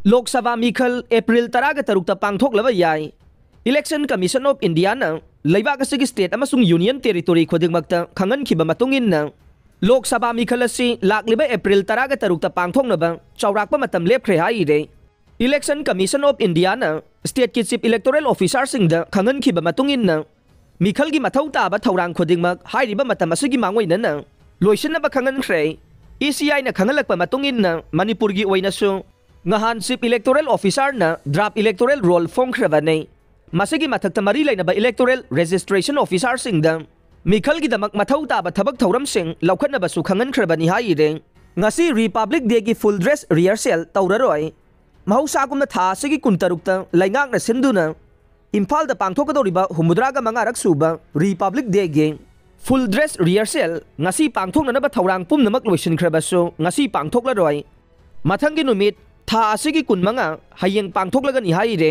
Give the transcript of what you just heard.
लोक सभा मिखल एप्रिल 13 पांथोक्लब याई। इलेक्शन कमीशन ऑफ इंडिया लेबाक असगी स्टेट अमसुंग यूनियन टेरिटोरी खुदिंगमक्ता खंगनखिबा मतुंगिन लोक सभा मिखल असि लाक्लिबा एप्रिल 13 पांथोक्नबा चौराकपा मतम लेपख्रे हाइरे। Election commission of India state की चीफ इलेक्टोरल ऑफिसर सिंगदा खंगनखिबा मतुंगिन मिखल की मथौ ताबा थौरांग खुदिंगमक हाइरिबा मतम असगी मांगोइनना लोइसनबा खंगनख्रे। ECI ना खंगलकपा मतुंगिन मणिपुर की ओइनसु ngahan chip electoral officer na draft electoral roll phongkhrabane masigi mathakta mari lainaba electoral registration officer singda mikhal gi damak mathau taba thabak thoram sing laukhatnaba su khangan khrabani haire ngasi republic day gi full dress rehearsal tawraroi mahausa kumna tha sigi kuntarukta laingak na sinduna imphal da pangthokadoriba humudraga mangarak suba republic day gi full dress rehearsal ngasi pangthoknaba thorang pumnamak loisin khrabasu ngasi pangthoklaroi mathangi numit था असिगी कुनमंगा हयेंग पांथोक्लगनी हाइरे।